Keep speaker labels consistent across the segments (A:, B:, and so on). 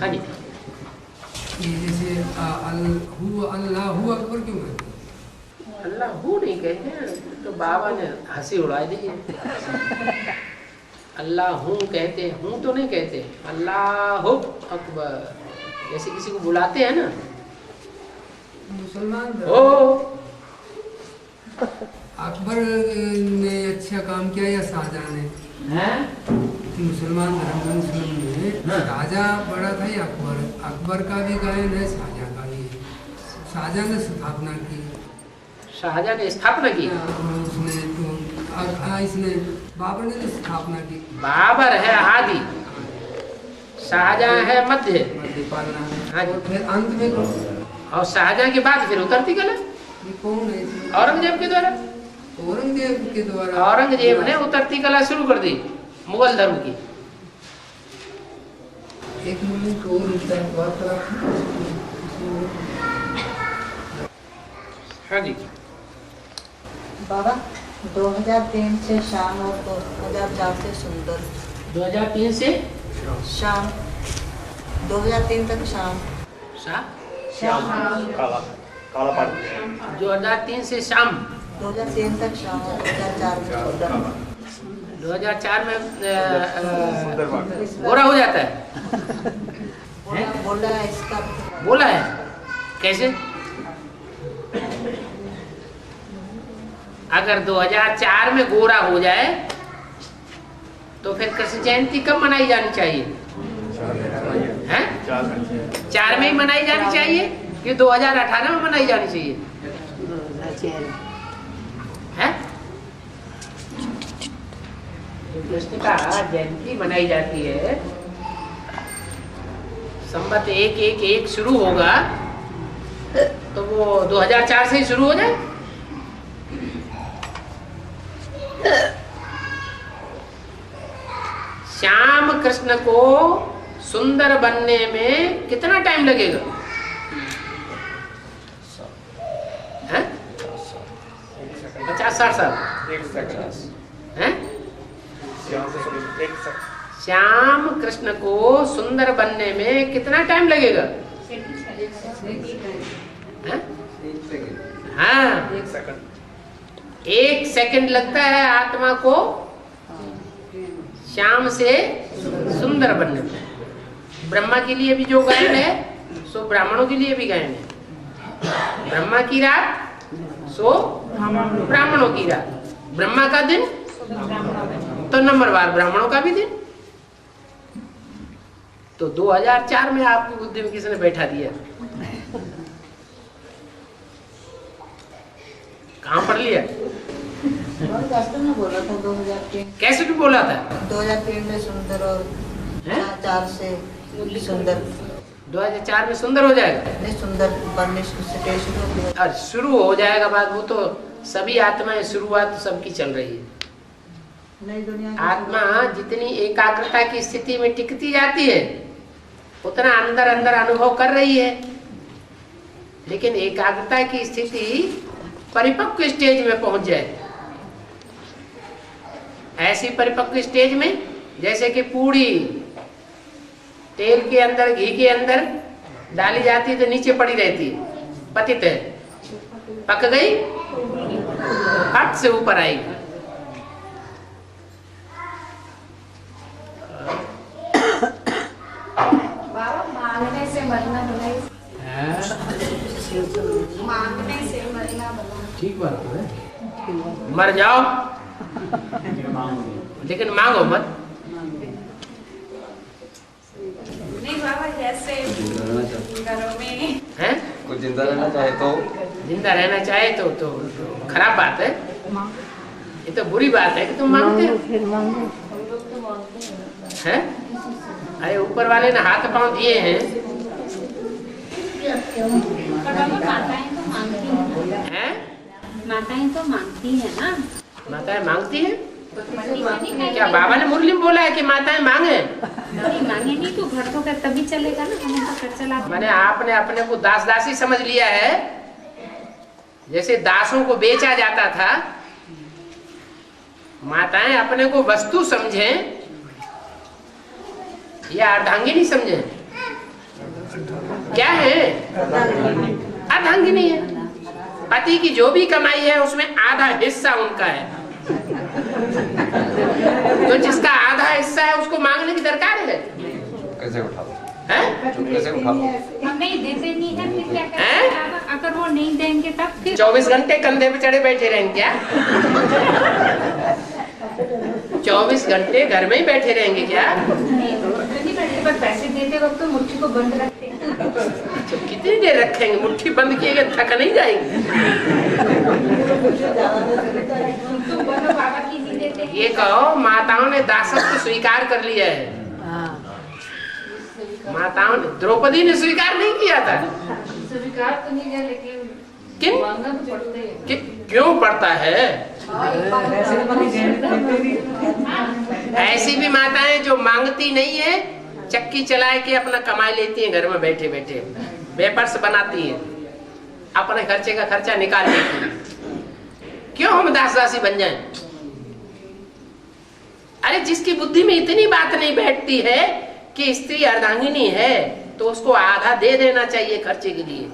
A: हाँ जी।
B: जैसे अल्लाहू अकबर क्यों कहते हैं?
A: अल्लाहू नहीं कहते हैं, तो बाबा ने हंसी उड़ा दी है। अल्लाहू कहते हैं, हूँ तो नहीं कहते। अल्लाहू अकबर जैसे किसी को बुलाते हैं ना,
B: मुसलमान
A: ओ
B: अकबर ने अच्छा काम किया या शाहजहां ने?
A: हैं?
B: मुसलमान धर्म में मुस्लिम में शाहजहां बड़ा था या अकबर? अकबर का भी गायन है, शाहजहां का भी है। शाहजहां ने स्थापना की,
A: शाहजहां ने स्थापना की।
B: उसने तो इसने बाबर ने स्थापना की।
A: बाबर है आदि, शाहजहां है मध्य,
B: मध्य पालना।
A: हाँ जी।
B: और फिर अंत में कौन?
A: और शाहजहां के बाद फिर उतरती कला
B: ये कौन है इसमें?
A: औरंगजेब के द्वारा।
B: औरंगजेब के द्वारा।
A: औरंगजेब ने उतरती कला शुरू कर दी मुगल धर्म की।
B: एक मिनट और होता है वार्तालाप।
A: हाँ जी।
C: बाबा 2003 से शाम और 2004 से सुंदर।
A: 2003 से
C: शाम 2003 तक शाम।
A: शाम
D: काला पानी
A: 2003 से शाम
C: 2003 तक शाम और 2004 में सुंदर।
A: 2004 में
D: सुंदर बाग
A: गोरा हो जाता है।
C: बोला है इसका
A: बोला है कैसे? अगर 2004 में गोरा हो जाए तो फिर कृष्ण जयंती कब मनाई जानी चाहिए? हैं? 4 में ही मनाई जानी चाहिए कि 2018 में मनाई जानी चाहिए? हैं? कृष्ण का जयंती मनाई जाती है, संवत 111 शुरू होगा तो वो 2004 से ही शुरू हो जाए। श्याम कृष्ण को सुंदर बनने में कितना टाइम लगेगा? हैं? 50-60 साल। हैं? श्याम कृष्ण को सुंदर बनने में कितना टाइम लगेगा? हैं? हाँ, 1 सेकंड लगता है आत्मा को श्याम से सुंदर बनने में। ब्रह्मा के लिए भी जो गायन है सो ब्राह्मणों के लिए भी गायन है। ब्रह्मा की रात सो ब्राह्मणों की रात, ब्रह्मा का दिन तो नंबरवार ब्राह्मणों का भी दिन। तो 2004 में आपकी बुद्धि में किसने बैठा दिया? कहाँ पढ़ लिया?
C: में बोला था 2003।
A: कैसे भी बोला था?
C: 2003 में सुंदर और 4 से सुंदर।
A: 2004 में सुंदर हो जाएगा।
C: नहीं सुंदर बनने से शुरू हो गया।
A: और शुरू हो जाएगा बात, वो तो सभी आत्माएं शुरुआत सबकी चल रही है।
C: नई दुनिया
A: आत्मा जितनी एकाग्रता की स्थिति में टिकती जाती है उतना अंदर अंदर अनुभव कर रही है, लेकिन एकाग्रता की स्थिति परिपक्व स्टेज में पहुंच जाए, ऐसी परिपक्व स्टेज में जैसे कि पूड़ी तेल के अंदर घी के अंदर डाली जाती है तो नीचे पड़ी रहती है, पतित है, पक गई फट से ऊपर आएगी।
E: बाबा मांगने से मरना भला, मांगने से मरना भला।
A: ठीक बात है, मर जाओ लेकिन मांगो मत।
E: नहीं बाबा, जैसे घरों में
A: हैं?
D: कोई जिंदा रहना चाहे तो
A: जिंदा रहना चाहे तो खराब बात है, ये तो बुरी बात है कि तुम मांगते हो। हैं? अरे ऊपर वाले ने हाथ पांव दिए हैं। हैं?
E: माताएं तो मांगती है ना।
A: माताएं मांगती हैं? क्या बाबा ने मुरली में बोला है कि माताएं मांगे?
E: नहीं मांगे नहीं तो घर तो कर तभी चलेगा ना, हमें तो कर चला।
A: मैंने आपने अपने को दास दासी समझ लिया है, जैसे दासों को बेचा जाता था माताएं अपने को वस्तु समझें या अर्धांगिनी समझें? क्या है? अर्धांगिनी है। पति की जो भी कमाई है उसमें आधा हिस्सा उनका है। तो जिसका आधा हिस्सा है उसको मांगने की दरकार है?
D: कैसे उठा लो?
A: कैसे
E: हम नहीं देते नहीं है, फिर क्या करें? अगर वो नहीं देंगे तब फिर
A: 24 घंटे कंधे पे चढ़े बैठे रहेंगे क्या? 24 घंटे घर में ही बैठे रहेंगे क्या?
E: नहीं बैठे, पर पैसे देते वक्त तो मुट्ठी को बंद रखते हैं।
A: तो कितनी देर रखेंगे? मुट्ठी बंद किए गए थक नहीं जाएंगे?
E: तो बोलो बाबा की नहीं देते हैं।
A: ये कहो माताओं ने दासत्व स्वीकार कर लिया है। माताओं ने, द्रौपदी ने स्वीकार नहीं किया था।
E: स्वीकार तो नहीं है, लेकिन
A: किन?
E: मांगना तो पड़ता है।
A: क्यों पड़ता है? ऐसी भी माताएं जो मांगती नहीं है, चक्की चला के अपना कमाई लेती हैं, घर में बैठे बैठे वेपर्स बनाती हैं, अपने खर्चे का खर्चा निकाल लेती हैं। क्यों हम दास दासी बन जाएं? अरे जिसकी बुद्धि में इतनी बात नहीं बैठती है कि स्त्री अर्धांगिनी है तो उसको आधा दे देना चाहिए खर्चे के लिए।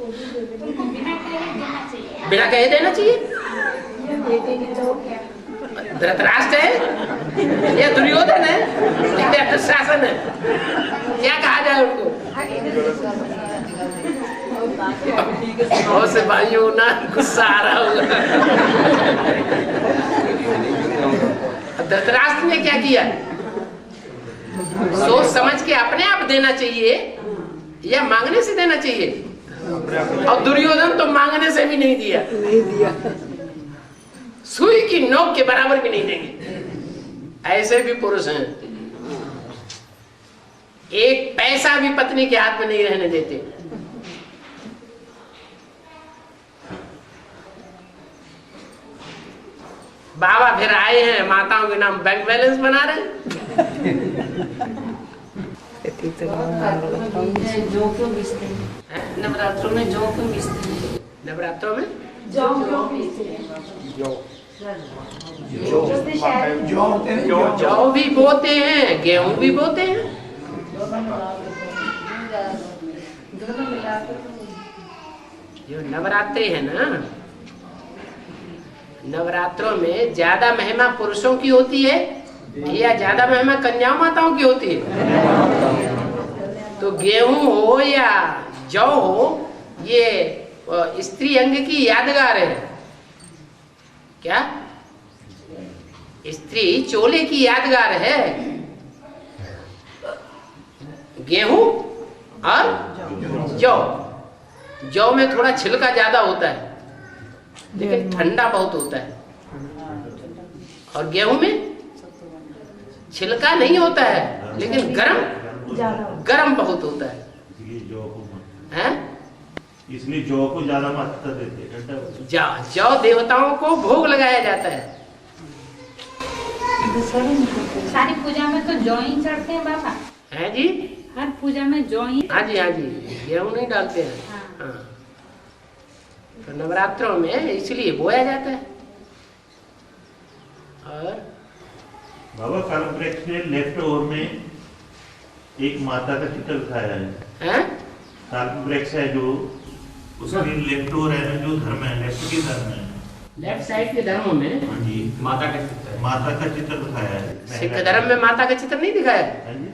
E: उनको बिना कहे देना चाहिए।
A: बिना कहे देना चाहिए? धृतराष्ट्र है या दुर्योधन है या दुशासन है? क्या कहा जाए उनको? बहुत से भाइयों ना गुस्सा आ रहा होगा। धृतराष्ट्र ने क्या किया? सोच समझ के अपने आप देना चाहिए या मांगने से देना चाहिए? और दुर्योधन तो मांगने से भी नहीं दिया, सुई की नोक के बराबर भी नहीं देंगे। ऐसे भी पुरुष हैं, एक पैसा भी पत्नी के हाथ में नहीं रहने देते। बाबा फिर आए हैं, माताओं के नाम बैंक बैलेंस बना रहे हैं।
C: जो क्यों मिसते हैं?
A: नवरात्रों में जौ क्यों मिसते हैं? नवरात्रों में
E: जौ क्यों पीसते हैं?
A: जौ भी बोते हैं, गेहूं भी बोते हैं। जो नवरात्रि है ना, नवरात्रों में ज्यादा महिमा पुरुषों की होती है या ज्यादा महिमा कन्याओं माताओं की होती है? तो गेहूं हो या जौ हो, ये स्त्री अंग की यादगार है। क्या? स्त्री चोले की यादगार है। गेहूं और जौ, जौ में थोड़ा छिलका ज्यादा होता है लेकिन ठंडा बहुत होता है, और गेहूं में छिलका नहीं होता है लेकिन गरम बहुत होता है।
F: इसलिए जौ को ज्यादा महत्व देते हैं।
A: जौ देवताओं को भोग लगाया जाता है।
E: सारी पूजा में तो जौ ही चढ़ते हैं बाबा।
A: है जी?
E: हर पूजा में जौ ही।
A: हाँ जी, हाँ जी, गेहूं नहीं डालते हैं। हाँ। तो नवरात्रों में इसलिए बोया जाता है। और
F: बाबा कालप्रेक्ष ने लेफ्ट ओवर में एक माता का चित्र दिखाया है। कालप्रेक्ष है जो उसमें लेफ्ट ओवर है ना, जो धर्म है, लेफ्ट की धर्म है,
A: लेफ्ट साइड के धर्मों में
F: हाँ जी, माता का चित्र दिखाया है।
A: सिख धर्म में माता का चित्र नहीं दिखाया है?
F: हाँ जी,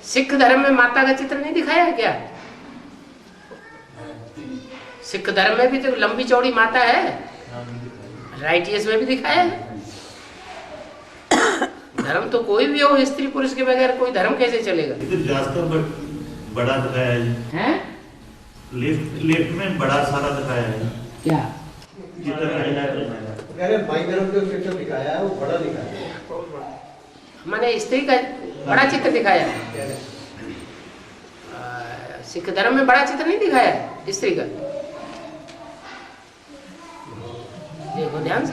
A: सिख धर्म में माता का चित्र नहीं दिखाया है क्या? सिख धर्म में भी तो लंबी चौड़ी माता है, राइटियस में भी दिखाया है। धर्म तो कोई भी हो, स्त्री पुरुष के बगैर कोई धर्म कैसे चलेगा?
F: इधर जास्कर बड़ा दिखाया है, लेफ्ट में बड़ा सारा दिखाया है।
A: क्या
F: चित्र
G: भाई धर्म जो चित्र दिखाया है वो बड़ा दिखाया है,
A: मैंने स्त्री का बड़ा चित्र दिखाया है। सिख धर्म में बड़ा चित्र नहीं दिखाया है स्त्री का। देखो ध्यान से।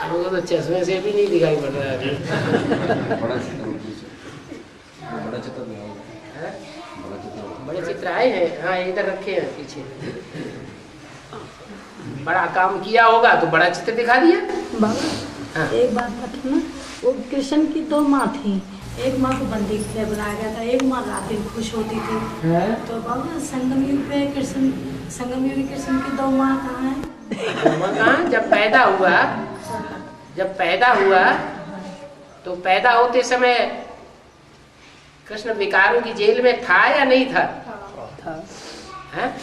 A: हमको तो चश्मे से भी नहीं दिखाई पड़ रहा है।
D: बड़ा चित्र भी होगा।
A: हैं?
D: बड़ा चित्र होगा।
A: बड़े चित्र आए हैं, हाँ इधर रखे हैं पीछे। बड़ा काम किया होगा तो बड़ा चित्र दिखा दिया।
H: बाबा
A: हाँ।
H: एक बात बताना, वो कृष्ण की 2 माँ थी, एक माँ को बंदी के लिए बनाया गया था, एक माँ रात दिन खुश होती थी। तो बाबा संगम युग पे कृष्ण, संगम युग कृष्ण की 2 माँ कहाँ है?
A: कहाँ? जब पैदा हुआ तो पैदा होते समय कृष्ण विकारों की जेल में था या नहीं था? हैं?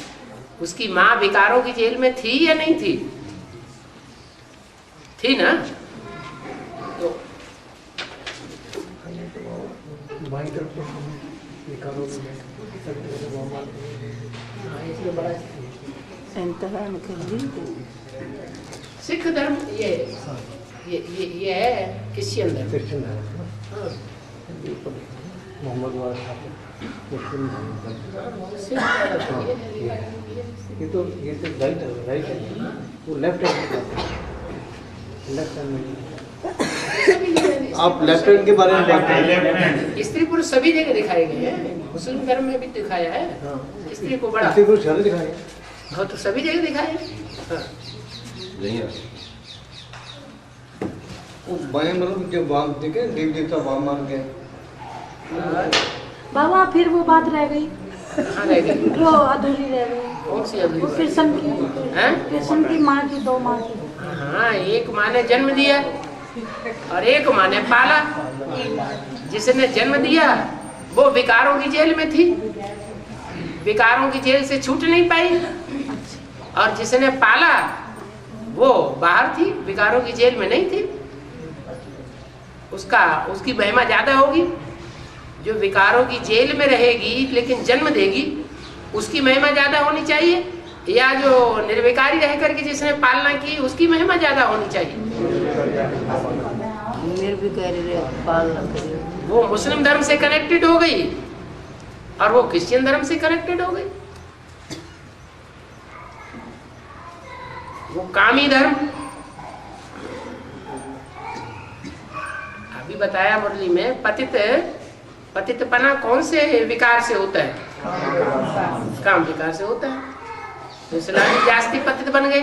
A: उसकी माँ विकारों की जेल में थी या नहीं थी? थी ना? तो सिख धर्म ये है क्रिश्चियन धर्म। हाँ।
G: मोहम्मद
A: सिख धर्म
G: ये तो राइट है, वो लेफ्ट हैंड आप लेफ्ट हैंड के बारे में बात कर रहे हैं।
A: स्त्री पुरुष सभी जगह दिखाए गए हैं, मुस्लिम धर्म में भी दिखाया है। स्त्री को बड़ा
G: स्त्री पुरुष सारे दिखाए
A: हाँ तो सभी जगह दिखाया है। हाँ।
D: नहीं है।
G: वो बाएं मतलब जो वाम देखे देव देवता वाम मान के
H: बाबा फिर वो बात रह गई,
A: कहाँ रह गई?
H: वो अधूरी रह गई।
A: कौन सी अधूरी?
H: वो कृष्ण की माँ की 2 माँ की।
A: हाँ, एक माँ ने जन्म दिया और एक माँ ने पाला। जिसने जन्म दिया वो विकारों की जेल में थी, विकारों की जेल से छूट नहीं पाई, और जिसने पाला वो बाहर थी, विकारों की जेल में नहीं थी। उसकी महिमा ज्यादा होगी। जो विकारों की जेल में रहेगी लेकिन जन्म देगी, उसकी महिमा ज्यादा होनी चाहिए, या जो निर्विकारी रह करके जिसने पालना की उसकी महिमा ज्यादा होनी चाहिए।
C: निर्विकारी पालना करिए।
A: वो मुस्लिम धर्म से कनेक्टेड हो गई और वो क्रिश्चियन धर्म से कनेक्टेड हो गई। वो कामी धर्म, अभी बताया मुरली में, पतितपना कौन से विकार से होता है? काम विकार से होता है। तो इस्लामी जास्ती पतित बन गए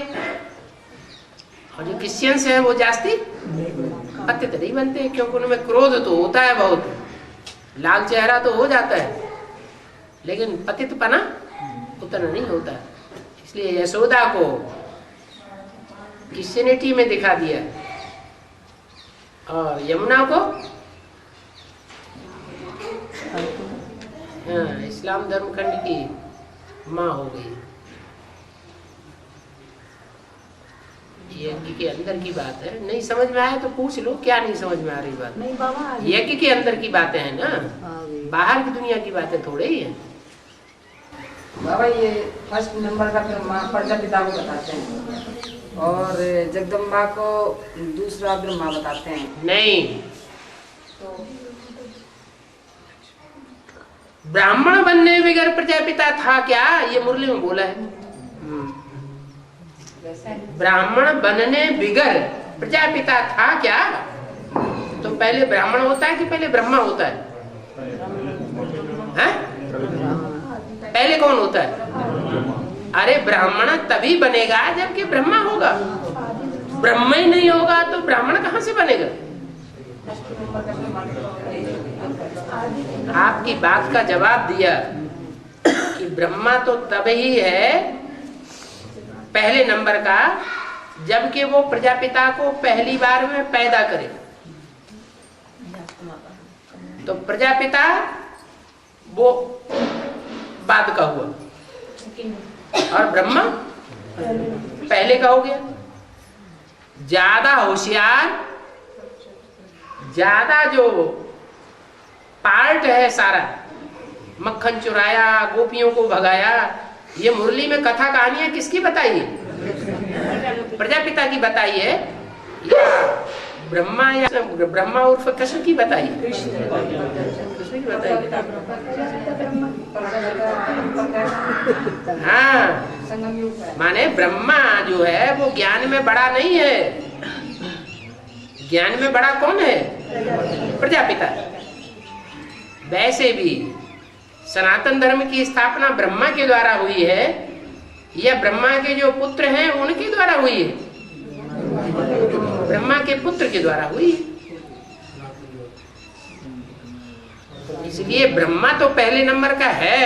A: और जो क्रिश्चियंस हैं वो जास्ती पतित नहीं बनते, क्योंकि उनमें क्रोध तो होता है बहुत, लाल चेहरा तो हो जाता है, लेकिन पतितपना उतना नहीं होता। इसलिए यशोदा को क्रिश्चियनिटी में दिखा दिया और यमुना को इस्लाम धर्म खंड की माँ हो गई। यज्ञ के अंदर की बात है, नहीं समझ में आया तो पूछ लो, क्या नहीं समझ में आ रही बात?
H: नहीं बाबा,
A: यज्ञ के अंदर की बातें हैं ना, बाहर की दुनिया की बातें थोड़े ही है।
I: बाबा ये फर्स्ट नंबर का ब्रह्मा प्रजापिता को बताते हैं और जगदम्बा को दूसरा ब्रह्मा बताते हैं।
A: नहीं, ब्राह्मण बनने बगैर प्रजापिता था क्या? ये मुरली में बोला है। ब्राह्मण बनने बिगर प्रजापिता था क्या? तो पहले ब्राह्मण होता है कि पहले ब्रह्मा होता है? हैं? पहले कौन होता है? अरे ब्राह्मण तभी बनेगा जबकि ब्रह्मा होगा। ब्रह्मा ही नहीं होगा तो ब्राह्मण कहाँ से बनेगा? आपकी बात का जवाब दिया कि ब्रह्मा तो तब ही है पहले नंबर का जबकि वो प्रजापिता को पहली बार में पैदा करे। तो प्रजापिता वो बाद का हुआ और ब्रह्मा पहले का हो गया। ज्यादा होशियार, ज्यादा जो पार्ट है सारा, मक्खन चुराया, गोपियों को भगाया, ये मुरली में कथा कहानियां किसकी बताई है? प्रजापिता की बताई है या ब्रह्मा उर्फ कृष्ण की बताई है? कृष्ण की बताई है। हाँ, माने ब्रह्मा जो है वो ज्ञान में बड़ा नहीं है। ज्ञान में बड़ा कौन है? प्रजापिता। वैसे भी सनातन धर्म की स्थापना ब्रह्मा के द्वारा हुई है या ब्रह्मा के जो पुत्र हैं उनके द्वारा हुई है? ब्रह्मा के पुत्र के द्वारा हुई है। इसलिए ब्रह्मा तो पहले नंबर का है।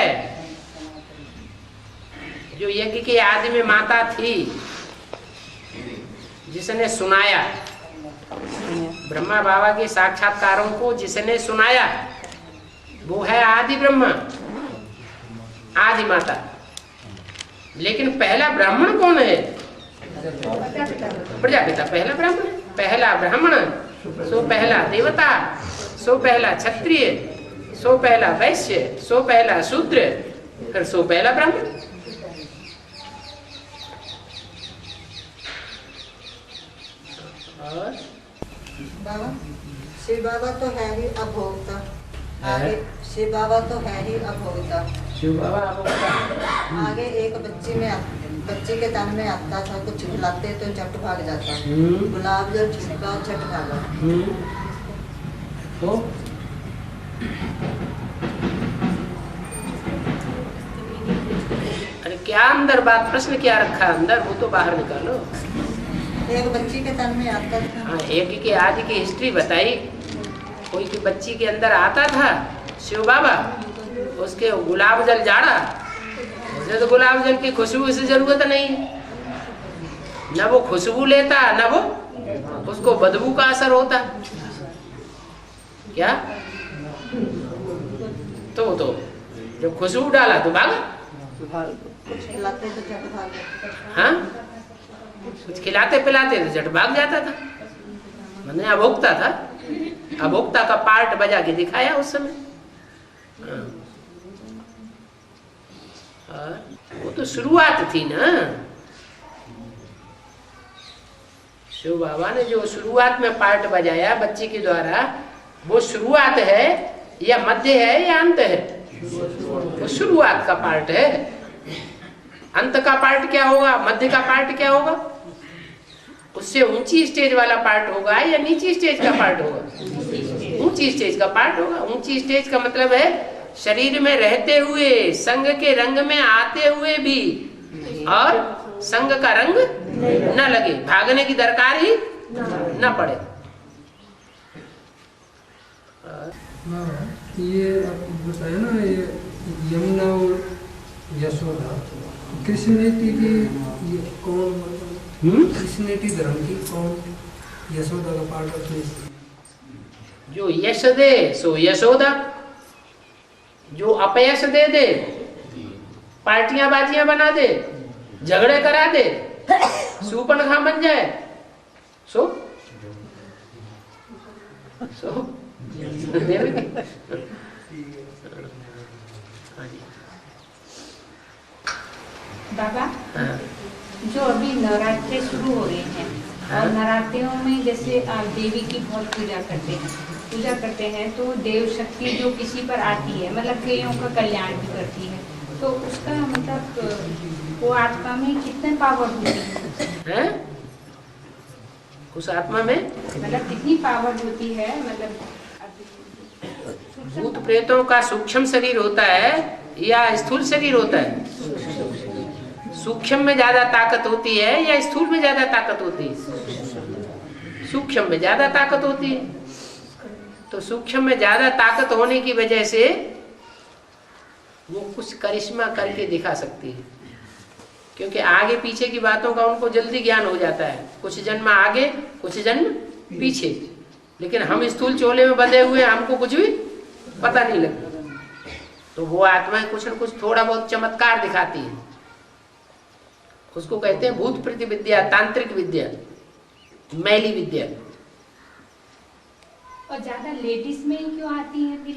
A: जो यज्ञ के आदि में माता थी जिसने सुनाया, ब्रह्मा बाबा के साक्षात्कारों को जिसने सुनाया, वो है आदि ब्रह्मा, आदि माता। लेकिन पहला ब्राह्मण कौन है? प्रजापिता पहला ब्राह्मण, पहला ब्राह्मण सो पहला देवता, सो पहला क्षत्रिय, सो पहला वैश्य, सो पहला शूद्र, फिर सो पहला ब्राह्मण। और
C: बाबा शिव बाबा तो है ही अभोक्ता, आगे शिव बाबा तो है ही अभोक्ता।
A: शिव बाबा अभोक्ता।
C: आगे एक बच्चे के तन में आता था, कुछ खिलाते तो झट भाग जाता, गुलाब जल छिड़का झट भागा।
A: तो अरे क्या अंदर बात, प्रश्न क्या रखा अंदर, वो तो बाहर निकालो।
C: एक बच्ची के तन में आता था।
A: हाँ, एक के आदि की हिस्ट्री बताई। कोई की बच्ची के अंदर आता था शिव बाबा, उसके गुलाब जल जाड़ा, उसे तो गुलाब जल की खुशबू से जरूरत नहीं, न वो खुशबू लेता न वो उसको बदबू का असर होता। क्या तो जब खुशबू डाला तो भागा।
C: कुछ खिलाते तो झट भाग जाता।
A: हाँ, कुछ खिलाते पिलाते तो झट भाग जाता था। मैंने अभोक्ता था, अभोक्ता का पार्ट बजा के दिखाया उस समय। वो तो शुरुआत थी ना। शिव बाबा ने जो शुरुआत में पार्ट बजाया बच्चे के द्वारा, वो शुरुआत है या मध्य है या अंत है? वो शुरुआत का पार्ट है। अंत का पार्ट क्या होगा, मध्य का पार्ट क्या होगा? उससे ऊंची स्टेज वाला पार्ट होगा या नीची स्टेज का पार्ट होगा? ऊंची स्टेज का पार्ट होगा। ऊंची स्टेज का मतलब है शरीर में रहते हुए, संग के रंग में आते हुए भी, और संग का रंग न लगे, भागने की दरकार ही न पड़े।
B: ये बताया ना, ये यमुना और यशोदा, कृष्णेटी की कौन, कृष्णेटी धर्म की कौन यशोदा का पार्ट है?
A: जो यश दे सो यशोदा, जो अपयश दे दे, पार्टियां बाजियां बना दे, झगड़े करा दे, सूपनखा बन जाए, सो
E: बाबा, जो अभी नवरात्रे शुरू हो रहे हैं और नवरात्रियों में जैसे आप देवी की बहुत पूजा करते हैं तो देव शक्ति जो किसी पर आती है, मतलब कईयों का कल्याण भी करती है, तो उसका मतलब वो आत्मा में कितने पावर होती है?
A: उस आत्मा में
E: मतलब कितनी पावर होती है? मतलब
A: भूत प्रेतों का सूक्ष्म शरीर होता है या स्थूल शरीर होता है? सूक्ष्म में ज्यादा ताकत होती है या स्थूल में ज्यादा ताकत होती है? सूक्ष्म में ज्यादा ताकत होती है। तो सूक्ष्म में ज्यादा ताकत होने की वजह से वो कुछ करिश्मा करके दिखा सकती है, क्योंकि आगे पीछे की बातों का उनको जल्दी ज्ञान हो जाता है। कुछ जन्म आगे कुछ जन्म पीछे, लेकिन हम स्थूल चोले में बंधे हुए, हमको कुछ भी पता नहीं लगता। तो वो आत्मा कुछ न कुछ थोड़ा बहुत चमत्कार दिखाती है। उसको कहते हैं भूत प्रेत विद्या, तांत्रिक विद्या, मैली विद्या।
E: और ज्यादा लेडीज में क्यों आती है फिर?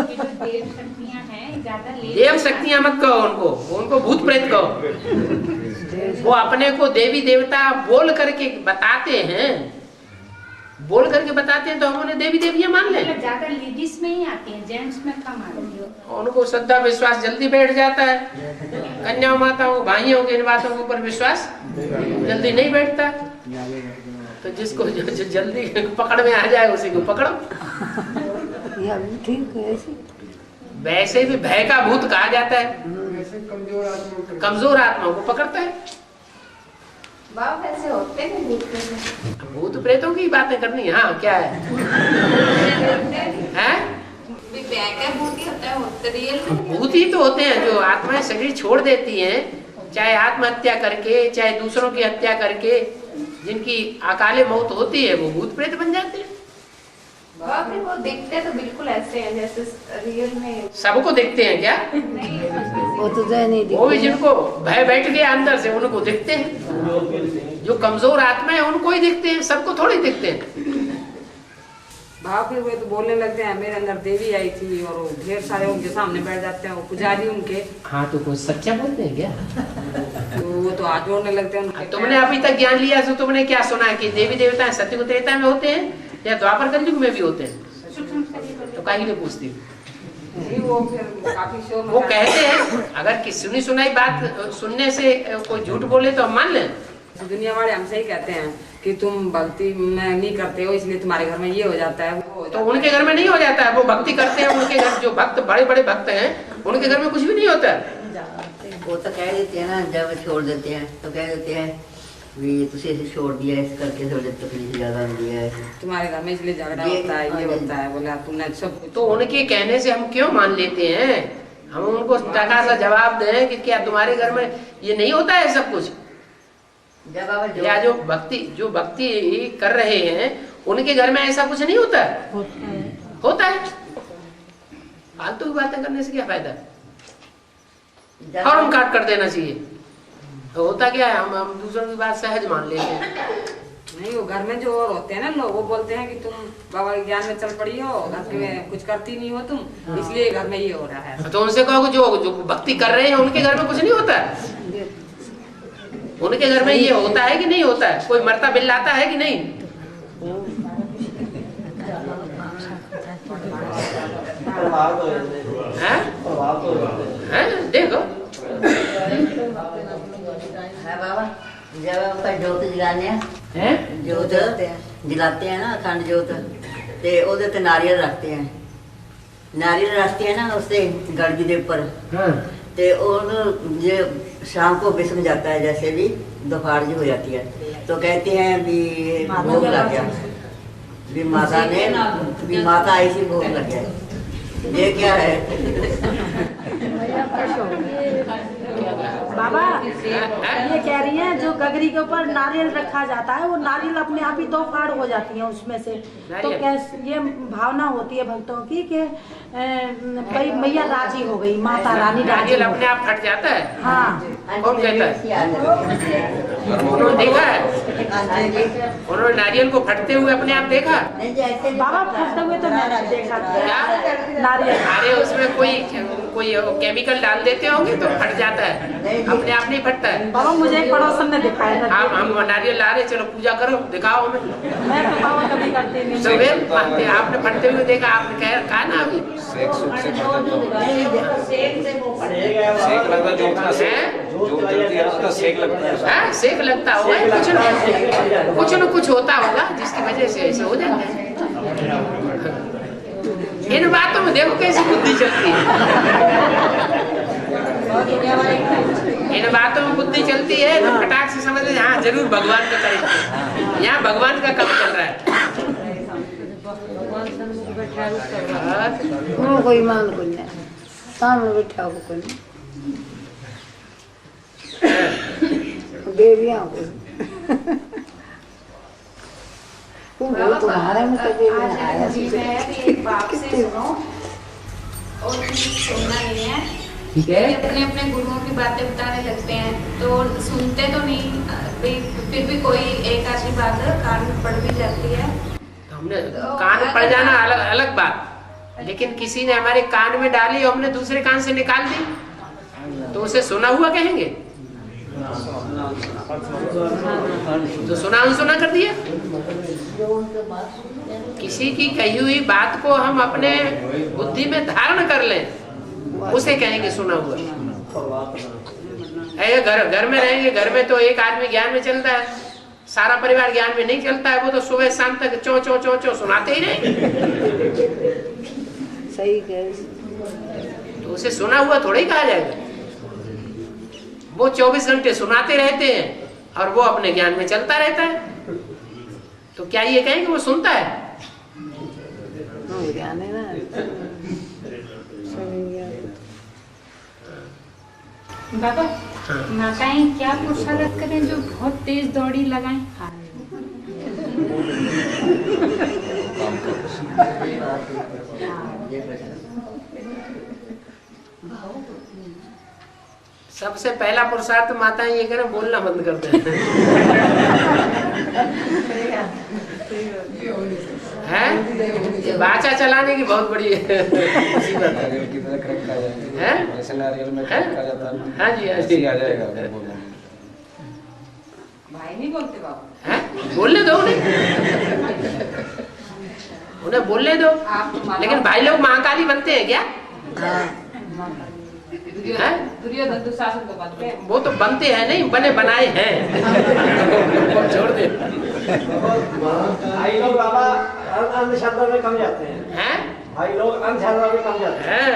E: ये जो देव शक्तियां हैं, ज्यादा
A: देव शक्तियां मत कहो उनको भूत प्रेत कहो। वो अपने को देवी देवता बोल करके बताते हैं, तो हम उन्हें देवी देवियां मान लें।
E: ज्यादा लेडीज में ही आती है, जेंट्स में कम आती है।
A: उनको श्रद्धा विश्वास जल्दी बैठ जाता है। कन्या माताओं भाइयों के इन बातों के ऊपर विश्वास जल्दी नहीं बैठता। तो जिसको जो जल्दी पकड़ में आ जाए उसी को पकड़ो।
H: ठीक है ऐसे।
A: वैसे भी भय का भूत कहा जाता है,
B: ऐसे
A: कमजोर आत्माओं को पकड़ता है।
E: बाप ऐसे होते हैं भूत प्रेत?
A: भूत प्रेतों की बातें करनी है। हाँ क्या है? हैं?
E: भूत ही होता है, होते रियल में
A: भूत ही तो होते हैं जो आत्माएं शरीर छोड़ देती हैं, चाहे आत्महत्या करके चाहे दूसरों की हत्या करके, जिनकी अकाले मौत होती है वो भूत प्रेत बन जाते हैं।
E: बाप रे, वो दिखते तो बिल्कुल ऐसे हैं जैसे रियल में।
A: सबको दिखते हैं क्या?
H: वो तो नहीं
A: वो भी जिनको भय बैठ गया अंदर से उनको दिखते हैं। जो कमजोर आत्मा है उनको ही दिखते हैं, सबको थोड़ी दिखते हैं।
I: भाव फिर वे तो बोलने लगते हैं मेरे अंदर देवी आई थी, और ढेर सारे उनके सामने बैठ जाते हैं, वो पुजारी उनके।
A: हाँ तो कुछ सच्चा बोलते हैं क्या?
I: तो वो तो हाथ जोड़ने लगते हैं उनके।
A: तुमने अभी तक ज्ञान लिया तो तुमने क्या सुना है कि देवी देवता सत्युग त्रेता में होते हैं या द्वापर कलयुग में भी होते हैं? तो काहे लिए पूछती हो?
I: वो फिर काफी शोर
A: वो कहते हैं अगर कि सुनी सुनाई बात सुनने से कोई झूठ बोले तो हम मान लें।
I: दुनिया वाले हमसे ही कहते हैं कि तुम भक्ति में नहीं करते हो, इसलिए तुम्हारे घर में ये हो जाता है, वो हो जाता
A: तो उनके घर में नहीं हो जाता है, वो भक्ति करते हैं। उनके घर जो भक्त बड़े बड़े भक्त हैं उनके घर में कुछ भी नहीं होता है।
C: वो तो कह देते हैं ना, जब छोड़ देते हैं तो कह देते हैं भी तुझे ऐसे छोड़ दिया, इस करके थोड़ी तकलीफ ज्यादा मिली है,
I: तुम्हारे घर में इसलिए झगड़ा होता है, ये होता है, बोला तुमने सब कुछ।
A: तो उनके कहने से हम क्यों मान लेते हैं? हम उनको टका सा जवाब दें कि क्या तुम्हारे घर में ये नहीं होता है सब कुछ? या जो भक्ति कर रहे हैं उनके घर में ऐसा कुछ नहीं होता है? होता है। फालतू की बातें करने से क्या फायदा? फौरन काट कर देना चाहिए। तो होता क्या है, हम दूसरों की बात सहज मान लेते हैं।
I: नहीं, वो घर में जो और होते हैं ना लोग, वो बोलते हैं कि तुम बाबा के ज्ञान में चल पड़ी हो, घर में कुछ करती नहीं हो तुम, इसलिए घर में ये हो रहा है।
A: तो उनसे कहो जो भक्ति कर रहे हैं उनके घर में कुछ नहीं होता है? उनके घर में ये होता है कि नहीं होता है? कोई मरता बिल्लाता है कि नहीं? हैं? देखो
C: है बाबा, जब आपका जोत जलाने
A: हैं?
C: जोत जलाते हैं ना, अखंड जोत, ते ओदे ते नारियल रखते हैं, नारियल रखते हैं ना उससे गड़बी के ऊपर। ते और ये शाम को बिस्म जाता है, जैसे भी दोपहर जी हो जाती है तो कहते हैं भी भोग लग गया, भी माता ने भी माता आई थी, भोग लग गया। ये क्या है?
H: बाबा ये कह रही हैं जो गगरी के ऊपर नारियल रखा जाता है, वो नारियल अपने आप ही 2 फाड़ हो जाती हैं उसमें से। तो कैसे ये भावना होती है भक्तों की कि भाई मैया राजी हो गई, माता रानी राजी
A: नारियल अपने आप फट जाता है?
H: हाँ।
A: कौन कहता है? उन्होंने देखा है? उन्होंने नारियल को फटते हुए अपने आप देखा?
H: बाबा फटते हुए तो मैंने देखा नारियल।
A: अरे उसमें कोई केमिकल डाल देते होंगे तो फट जाता है, अपने आप नहीं फटता है।
H: बाबा मुझे एक पड़ोसन ने दिखाया था।
A: हम नारियल ला रहे, चलो पूजा करो, दिखाओ हमें।
H: मैं तो बाबा कभी करती नहीं।
A: तो आपने फटते हुए देखा, आपने कहा ना अभी
D: सेक लगता है, जो जलती है उसका सेक लगता है।
A: हाँ, सेक लगता होगा, कुछ न कुछ होता होगा जिसकी वजह से ऐसे हो जाता है। इन बातों में देखो कैसी बुद्धि चलती है। इन बातों में बुद्धि चलती है तो फटाक से समझ ले, हाँ जरूर भगवान का कार्य, यहाँ भगवान का काम चल रहा है।
H: कोई मान को नहीं, सामने बैठा हो कोई देवियां को तुम्हारे में कभी आया
E: एक बाप से सुनो और किसी सुनना नहीं है,
A: ठीक है?
E: अपने अपने गुरुओं की बातें बताने लगते हैं तो सुनते तो नहीं, फिर भी कोई एक आधी बात कान में पड़ भी जाती है।
A: हमने कान में पड़ जाना अलग बात, लेकिन किसी ने हमारे कान में डाली और हमने दूसरे कान से निकाल दी तो उसे सुना हुआ कहेंगे? तो सुना अनसुना कर दिया। किसी की कही हुई बात को हम अपने बुद्धि में धारण कर लें, उसे कहेंगे सुना हुआ। घर में रहेंगे, घर में तो एक आदमी ज्ञान में चलता है, सारा परिवार ज्ञान में नहीं चलता है, वो तो सुबह शाम तक चो चो चो चो सुनाते ही रहेंगे।
J: सही कह।
A: तो उसे सुना हुआ थोड़ा ही कहा जाएगा। वो 24 घंटे सुनाते रहते हैं और वो अपने ज्ञान में चलता रहता है, तो क्या ये कहें कि वो सुनता है?
J: ज्ञान है ना, सभी ज्ञान।
E: बाबा, माताएं क्या पुरुषार्थ करें जो बहुत तेज दौड़ी लगाएं?
A: सबसे पहला पुरुषार्थ माताएं ये करें, बोलना बंद कर दें। हैं? ये बाचा चलाने की बहुत बड़ी मुसीबत है। हाँ जी, हाँ जी, आ जाएगा।
I: भाई नहीं बोलते बाबा।
A: हैं? बोलने दो उन्हें बोलने दो। लेकिन भाई लोग महाकाली बनते हैं क्या?
I: दुर्योधन दुशासन तो बनते हैं।
A: वो तो बनते हैं नहीं, बने बनाए हैं। छोड़ दे।
G: भाई लोग बाबा अंधश्रद्धा में कम जाते हैं। भाई लोग अंधश्रद्धा में कम जाते हैं।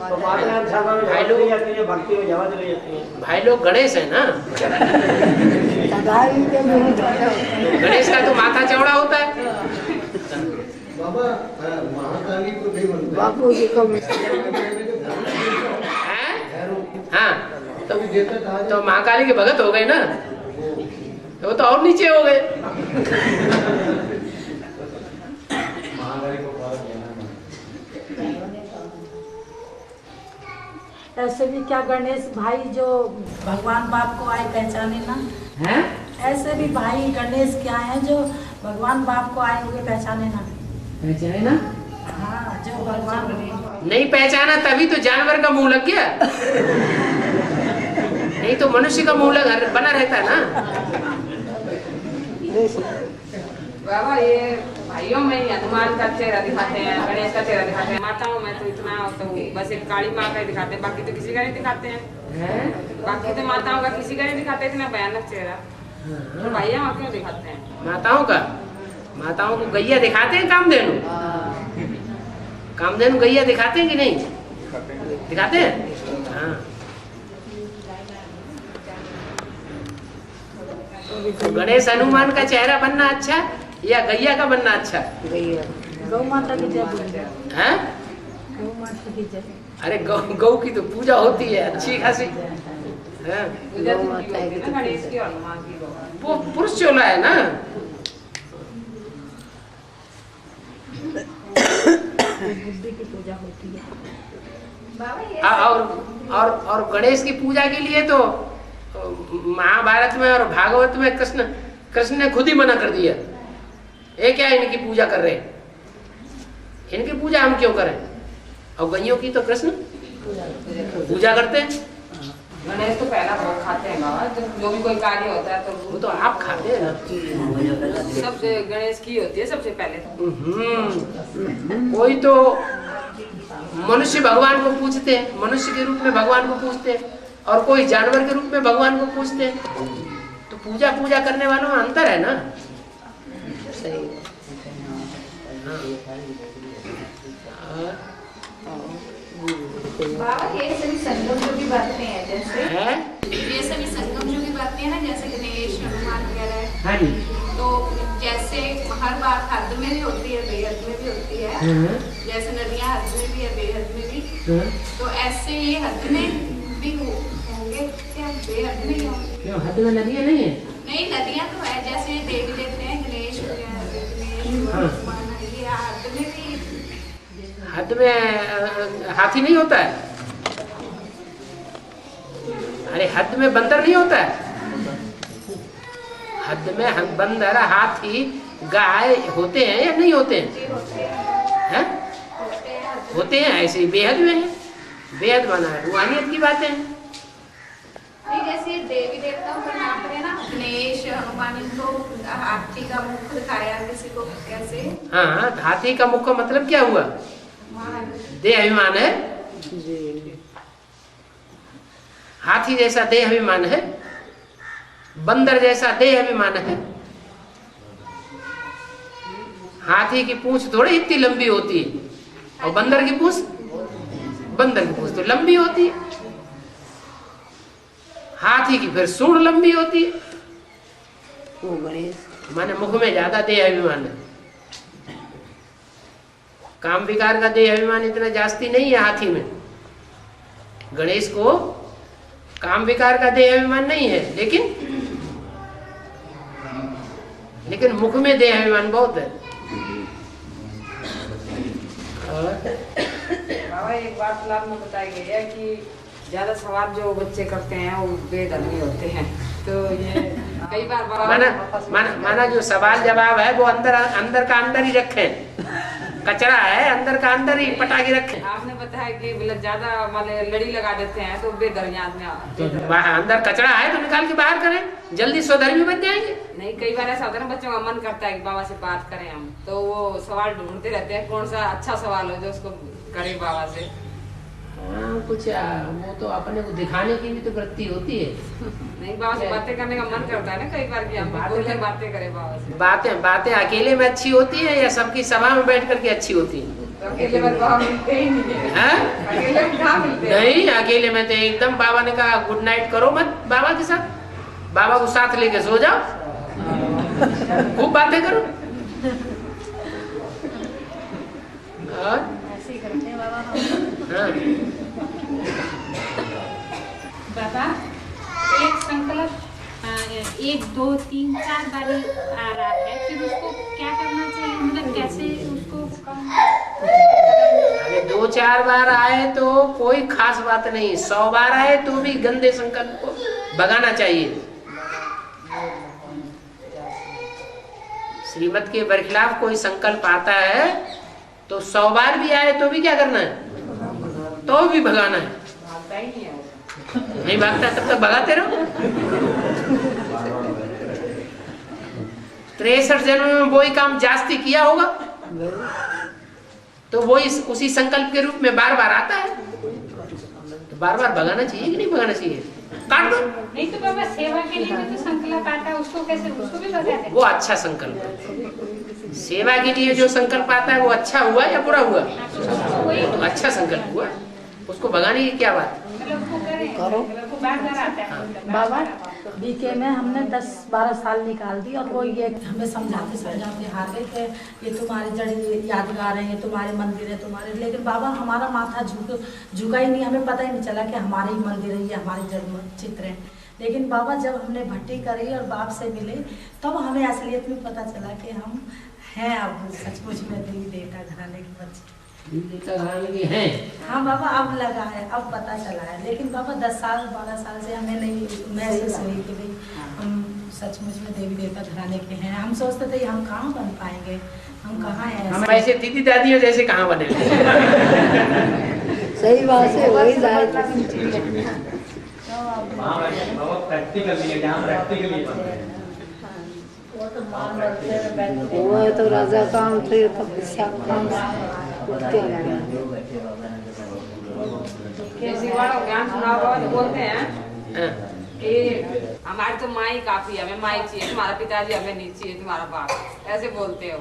G: तो बाद में अंधश्रद्धा में
A: भाई लोग
G: जाती है, भक्ति में जमा चली जाती है।
A: भाई लोग गणेश है ना। गणेश का तो माथा चौड़ा होता है।
B: बाबा महाकाली को भी
J: बापू जी को
A: हाँ, तो महाकाली के भगत हो गए ना, तो वो तो और नीचे हो गए।
H: ऐसे भी क्या गणेश भाई जो भगवान बाप को आए पहचाने ना
A: हैं?
H: ऐसे भी भाई गणेश क्या है जो भगवान बाप को आए हुए पहचाने ना।
A: पहचाने ना?
H: हाँ, जो भगवान
A: नहीं पहचाना तभी तो जानवर का मुंह लग गया, नहीं तो मनुष्य का मुंह लग बना रहता है ना।
I: बाबा ये भाइयों में हनुमान का चेहरा दिखाते हैं, गणेश का चेहरा दिखाते हैं। माताओं में तो इतना तो बस एक काली माँ का ही दिखाते हैं, बाकी तो किसी का नहीं दिखाते हैं। बाकी तो माताओं का किसी का नहीं दिखाते इतना भयानक चेहरा। तो भैया वहाँ क्यों दिखाते हैं?
A: माताओं को गैया दिखाते हैं, कामधेनु गैया दिखाते हैं कि नहीं दिखाते हैं? हाँ। तो गणेश हनुमान का चेहरा बनना अच्छा या गैया का बनना अच्छा?
H: गौ माता की जय।
A: हैं?
H: गौ माता की जय।
A: अरे गौ की तो पूजा होती है अच्छी खासी। वो पुरुष चोला है ना।
H: बुद्धि की पूजा होती है।
A: और गणेश की पूजा के लिए तो महाभारत में और भागवत में कृष्ण ने खुद ही मना कर दिया। ये क्या इनकी पूजा कर रहे हैं, इनकी पूजा हम क्यों करें? और गैयों की तो कृष्ण पूजा करते हैं।
I: गणेश तो पहला भोग खाते हैं बाबा, जब जो भी कोई कार्य होता है तो
A: वो तो आप खाते हैं ना।
I: सबसे गणेश की होती है सबसे पहले।
A: कोई तो मनुष्य भगवान को पूजते हैं, मनुष्य के रूप में भगवान को पूजते हैं, और कोई जानवर के रूप में भगवान को पूजते हैं। तो पूजा करने वालों में अंतर है ना।
J: सही।
E: बाबा ये सभी संगम जो भी बातें हैं, जैसे
K: ये सभी संगम जो भी बातें हैं ना, जैसे गणेश हनुमान वगैरह,
A: हाँ जी,
K: तो जैसे हर बात हद में भी होती है, बेहद में भी होती है। जैसे नदियाँ हद में भी है, बेहद में भी, तो ऐसे ये हद में भी होंगे क्या, बेहद में ही होंगे?
A: क्यों हद में नदियाँ नहीं है?
K: नहीं, नदियाँ तो है, जैसे देवी देवते हैं गणेश हनुमान, ये हद में भी।
A: हद में हाथी नहीं होता है? अरे हद में बंदर नहीं होता है? हद में बंदर, हाथी, गाय होते हैं या नहीं होते हैं? होते हैं। ऐसे ही बेहद में है, बेहद बना है, रूहानियत की बातें हैं।
K: जैसे देवी देवताओं का नाम है ना, गणेश हनुमान, इनको हाथी का मुख दिखाया किसी को कैसे?
A: हाँ, हाथी का मुख का मतलब क्या हुआ? देह अभिमान है। हाथी जैसा देह अभिमान है, बंदर जैसा देह अभिमान है। हाथी की पूंछ थोड़ी इतनी लंबी होती है। और बंदर की पूंछ तो लंबी होती है, हाथी की फिर सूंड लंबी होती है। माने मुख में ज्यादा देह अभिमान है, काम विकार का देह अभिमान इतना जास्ती नहीं है हाथी में। गणेश को काम विकार का देह अभिमान नहीं है, लेकिन मुख में देह अभिमान बहुत है।
I: बाबा एक बात लाभ में बताई गई है कि ज्यादा सवाल जो बच्चे करते हैं वो बेधर्मी होते हैं। तो ये कई बार
A: माना जो सवाल जवाब है वो अंदर का अंदर ही रखें, कचरा है अंदर का अंदर ही पटा के रखें।
I: आपने बताया कि मतलब ज्यादा माने लड़ी लगा देते हैं तो बेधर्मी आदमी
A: अंदर कचरा है तो निकाल के बाहर करें, जल्दी स्वधर्मी बन जाएंगे।
I: नहीं, कई बार ऐसा होता है ना बच्चों का मन करता है कि बाबा से बात करें हम, तो वो सवाल ढूंढते रहते हैं कौन सा अच्छा सवाल हो जो उसको करे बाबा से।
A: कुछ वो तो अपने को दिखाने की भी तो वृत्ति होती है।
I: नहीं, बाबा से बातें करने का मन करता है ना कई बार कि हम बातें करें बाबा से।
A: बातें अकेले में अच्छी होती है या सबकी सभा में बैठ करके अच्छी होती है?
I: तो अकेले में बाबा मिलते ही नहीं है। अकेले में कहाँ मिलते हैं?
A: नहीं, अकेले में तो एकदम बाबा ने कहा गुड नाइट करो मत बाबा के साथ, बाबा को साथ लेके सो जाओ, खूब बातें करो।
H: ऐसे ही करते हैं बाबा।
E: बाबा एक संकल्प 1 2 3 4 बार आ रहा है, फिर उसको क्या करना चाहिए, मतलब कैसे उसको
A: अरे 2-4 बार आए तो कोई खास बात नहीं, 100 बार आए तो भी गंदे संकल्प को भगाना चाहिए। श्रीमत के बरखिलाफ कोई संकल्प आता है तो 100 बार भी आए तो भी क्या करना है, तो भी भगाना है। नहीं भागता तब तक भगाते रहो। 63 जन्म में वही काम जास्ती किया होगा तो वो उसी संकल्प के रूप में बार बार आता है, तो बार बार भगाना चाहिए कि नहीं भगाना चाहिए? काट दो।
E: नहीं तो बाबा सेवा के लिए भी तो संकल्प आता है, उसको कैसे, उसको भी भगाते हैं?
A: वो अच्छा संकल्प है। सेवा के लिए जो संकल्प आता है वो अच्छा हुआ या बुरा हुआ? तो अच्छा संकल्प हुआ, उसको भगाने की क्या बात?
H: बाबा बीके में हमने 10-12 साल निकाल दी और वो ये हमें समझाते हार गए कि ये तुम्हारे जड़े यादगार हैं, ये तुम्हारे मंदिर है तुम्हारे, लेकिन बाबा हमारा माथा झुका ही नहीं, हमें पता ही नहीं चला कि हमारे ही मंदिर है, ये हमारे जन्म चित्र हैं। लेकिन बाबा जब हमने भट्टी करी और बाप से मिले तब हमें असलियत में पता चला कि हम हैं अब सचमुच में देवी देवता घराने के बच्चे
A: हैं।
H: हाँ बाबा अब लगा है, अब पता चला है, लेकिन बाबा 10-12 साल से हमें नहीं महसूस हुई कि भाई हम सचमुच में देवी देवता घराने के हैं। हम सोचते थे हम कहाँ बन पाएंगे, हम कहाँ हैं,
A: हम ऐसे दीदी दादियों जैसे कहाँ बने।
J: सही बात है, वही जाए। वो तो राजा काम थे तो काम
I: ज्ञान सुना बोलते हैं कि हमारी तो माँ ही काफी है, हमें माँ ही चाहिए, तुम्हारा पिताजी हमें नहीं चाहिए, तुम्हारा बाप, ऐसे बोलते हो।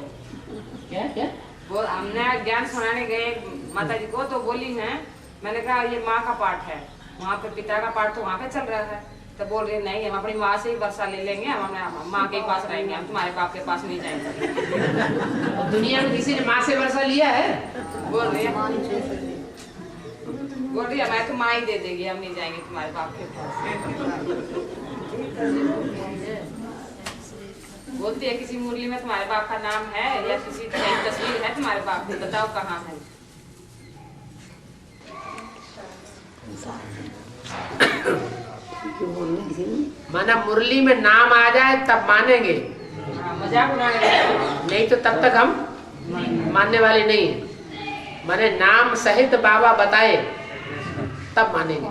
A: क्या
I: वो हमने ज्ञान सुनाने गए माता जी को तो बोली है, मैंने कहा ये माँ का पाठ है, वहाँ पे पिता का पाठ तो वहाँ पे चल रहा है, तो बोल रहे नहीं हम अपनी माँ से ही वर्षा ले लेंगे, हम माँ के पास रहेंगे, हम तुम्हारे बाप के पास नहीं जाएंगे।
A: दुनिया में किसी ने माँ से वर्षा लिया है?
I: बोल रही हमारे तो माँ ही दे देगी, हम नहीं जाएंगे तुम्हारे बाप के पास। बोलती है किसी मुरली में तुम्हारे बाप का नाम है या किसी तस्वीर है तुम्हारे बाप की, बताओ कहाँ है।
A: माना मुरली में नाम आ जाए तब मानेंगे,
I: मजाक उड़ाने
A: नहीं तो तब तक हम मानने वाले नहीं है। माने नाम सहित बाबा बताए तब मानेंगे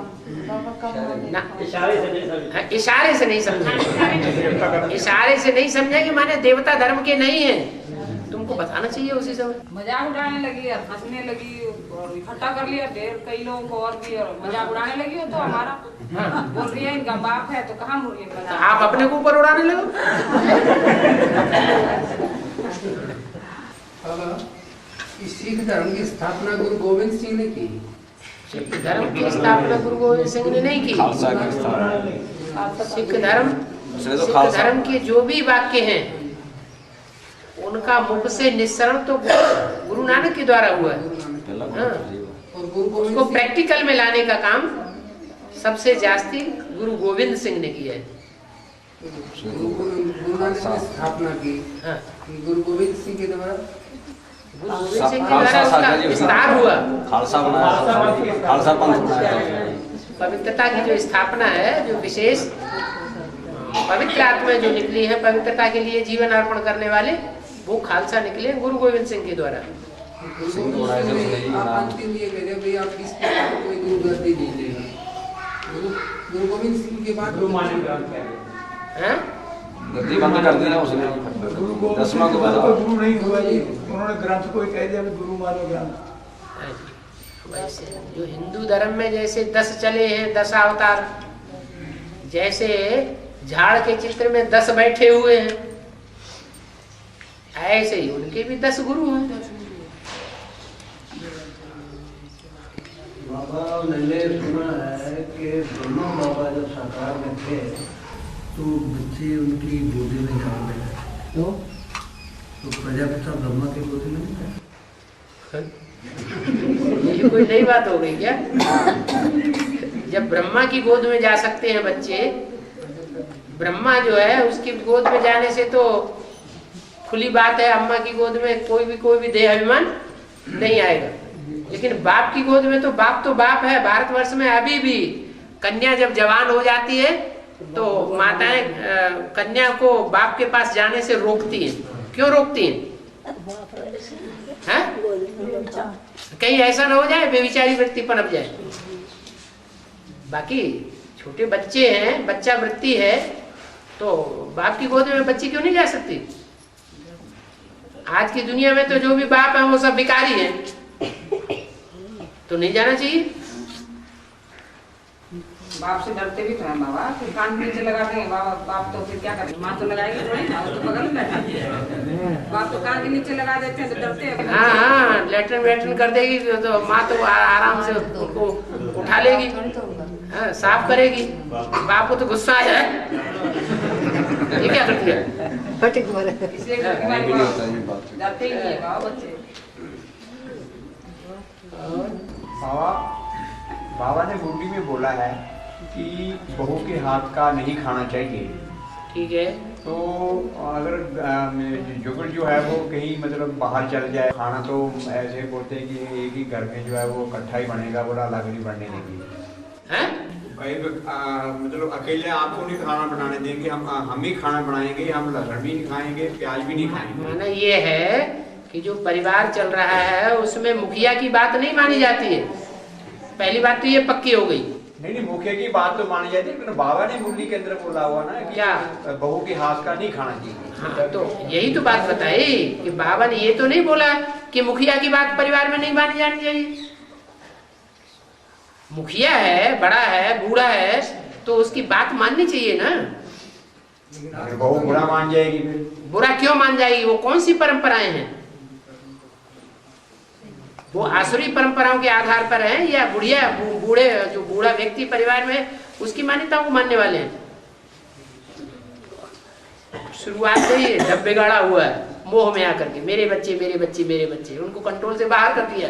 A: ना। इशारे से नहीं समझे, इशारे से नहीं समझे कि माने देवता धर्म के नहीं है, तुमको बताना चाहिए उसी समय।
I: मजाक उड़ाने लगी और हंसने लगी और इकट्ठा कर लिया ढेर कई लोगों को और भी, और मजाक उड़ाने लगी हो तो हमारा बोल रही है इनका बाप है तो कहाँ मुर्गी बना,
A: आप अपने को ऊपर उड़ाने लगो।
B: इस सिख धर्म की स्थापना गुरु गोविंद सिंह ने की।
A: सिख धर्म की स्थापना गुरु गोविंद सिंह ने नहीं की।
D: खालसा की स्थापना
A: सिख धर्म के जो भी वाक्य हैं उनका मुख से निस्सरण तो गुरु नानक के द्वारा हुआ है। हाँ। उसको प्रैक्टिकल में लाने का काम सबसे जास्ती गुरु गोविंद सिंह ने किया है।
B: गुरु नानक ने स्थापना की। हाँ। गुरु गोविंद सिंह के द्वारा
A: गुरु गोविंद सिंह के द्वारा उसका विस्तार हुआ।
D: खालसा बनाया, खालसा पंथ बनाया।
A: पवित्रता की जो स्थापना है, जो विशेष पवित्र आत्मा जो निकली है पवित्रता के लिए जीवन अर्पण करने वाले, वो खालसा निकले गुरु गोविंद सिंह के द्वारा।
B: गुरु गोविंद सिंह के बाद
D: गद्दी बंद कर दिया उसने। 10वां को
L: गुरु नहीं हुआ जी, उन्होंने ग्रंथ को कह दिया गुरु मानो ग्रंथ।
A: वैसे जो हिंदू धर्म में जैसे 10 चले हैं, 10 अवतार, जैसे झाड़ के चित्र में 10 बैठे हुए हैं, ऐसे ही उनके भी 10 गुरु हैं।
G: बाबा मैंने सुना है कि ब्रह्मा बाबा जब साकार में थे तो बच्चे उनकी गोदी में जन्म गए। तो प्रजापिता ब्रह्मा की गोदी में नहीं।
A: ये कोई नई बात हो गई क्या? जब ब्रह्मा की गोद में जा सकते हैं बच्चे, ब्रह्मा जो है उसकी गोद में जाने से तो खुली बात है, अम्मा की गोद में कोई भी देह अभिमान नहीं आएगा। लेकिन बाप की गोद में तो बाप है। भारतवर्ष में अभी भी कन्या जब जवान हो जाती है तो माताएं कन्या को बाप के पास जाने से रोकती हैं। क्यों रोकती हैं? कहीं ऐसा ना हो जाए बेविचारी वृत्ति पनप जाए। बाकी छोटे बच्चे हैं, बच्चा वृत्ति है, तो बाप की गोद में बच्ची क्यों नहीं जा सकती? आज की दुनिया में तो जो भी बाप है वो सब भिखारी है, तो नहीं जाना चाहिए।
I: बाप से डरते भी तो हैं बाबा, फिर कान के नीचे लगा देंगे बाबा, बाप तो फिर क्या करेंगे? माँ तो लगाएगी थोड़ी ना, वो तो बगल में बैठा है। बाप तो कान के नीचे लगा देते हैं तो डरते हैं।
A: हाँ, लेटरिन कर देगी तो माँ तो आराम से उनको उठा लेगी, हाँ, साफ करेगी। बाप को तो गुस्सा आ जाए, ये क्या करती है?
I: डरते ही नहीं बाबा बच्चे।
M: बाबा ने गुरु में बोला है कि बहू के हाथ का नहीं खाना चाहिए।
A: ठीक है।
M: तो अगर जुगल जो है वो कहीं मतलब बाहर चल जाए, खाना तो ऐसे बोलते हैं कि एक ही घर में जो है वो इकट्ठा ही बनेगा, बोला अलग नहीं बनने देंगे। मतलब अकेले आपको नहीं खाना बनाने देंगे, हम ही खाना बनाएंगे, हम लहसुन भी नहीं खाएंगे, प्याज भी नहीं खाएंगे।
A: माना ये है कि जो परिवार चल रहा है उसमें मुखिया की बात नहीं मानी जाती है। पहली बात तो ये पक्की हो गई।
M: नहीं, मुखिया की बात तो मानी जाती है, लेकिन बाबा ने मुरली के अंदर बोला हुआ ना कि
A: क्या
M: बहू के हाथ का नहीं खाना चाहिए।
A: हाँ, तो यही तो बात बताई कि बाबा ने ये तो नहीं बोला कि मुखिया की बात परिवार में नहीं मानी जानी चाहिए। मुखिया है, बड़ा है, बूढ़ा है, तो उसकी बात माननी चाहिए ना।
M: बहू बुरा मान जाएगी।
A: बुरा क्यों मान जाएगी? वो कौन सी परंपराएं हैं? वो आसुरी परंपराओं के आधार पर है या बूढ़े जो बूढ़ा व्यक्ति परिवार में उसकी मान्यताओं को मानने वाले हैं? शुरुआत से ही ढब बिगाड़ा हुआ है मोह में आकर के, मेरे बच्चे मेरे बच्चे मेरे बच्चे, उनको कंट्रोल से बाहर कर दिया।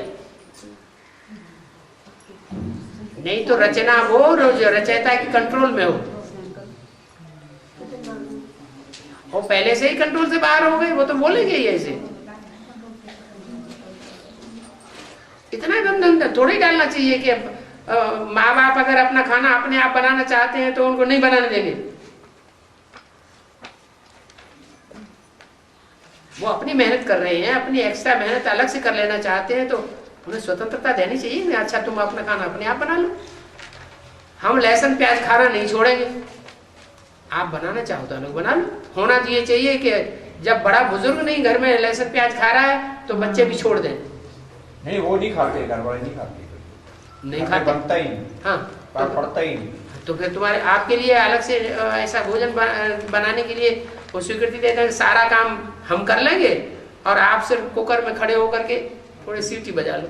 A: नहीं तो रचना वो रचयिता की कंट्रोल में हो, वो पहले से ही कंट्रोल से बाहर हो गए, वो तो बोलेंगे ही ऐसे। इतना गंदा थोड़ी डालना चाहिए कि माँ बाप अगर अपना खाना अपने आप बनाना चाहते हैं तो उनको नहीं बनाने देंगे। वो अपनी मेहनत कर रहे हैं, अपनी एक्स्ट्रा मेहनत अलग से कर लेना चाहते हैं तो उन्हें स्वतंत्रता देनी चाहिए। अच्छा, तुम अपना खाना अपने आप बना लो, हम लहसुन प्याज खाना नहीं छोड़ेंगे, आप बनाना चाहो तो अलग बना लो। होना तो ये चाहिए कि जब बड़ा बुजुर्ग नहीं घर में लहसुन प्याज खा रहा है तो बच्चे भी छोड़ दें।
M: नहीं, वो नहीं खाते, घर वाले नहीं खाते,
A: नहीं खाते,
M: बनता ही नहीं,
A: हाँ
M: तो पड़ता ही नहीं।
A: तो फिर तुम्हारे आपके लिए अलग से ऐसा भोजन बनाने के लिए वो स्वीकृति देते हैं, सारा काम हम कर लेंगे और आप सिर्फ कुकर में खड़े होकर के थोड़ी सीटी बजा लो।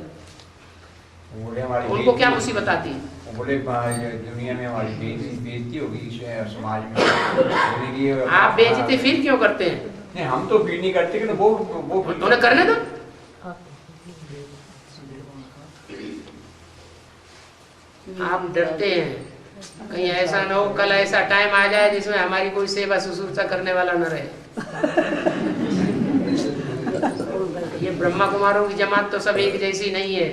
M: बोले हमारी
A: उनको क्या मुसीबत आती है?
M: बोले दुनिया में हमारी बेइज्जती होगी समाज में। बोले कि
A: आप बेइज्जती फील क्यों करते हैं?
M: नहीं, हम तो फील नहीं करते, कि वो
A: उन्हें करने दो। आप डरते हैं कहीं ऐसा ना हो कल ऐसा टाइम आ जाए जिसमें हमारी कोई सेवा शुश्रूषा करने वाला न रहे। ये ब्रह्मा कुमारों की जमात तो सब एक जैसी नहीं है।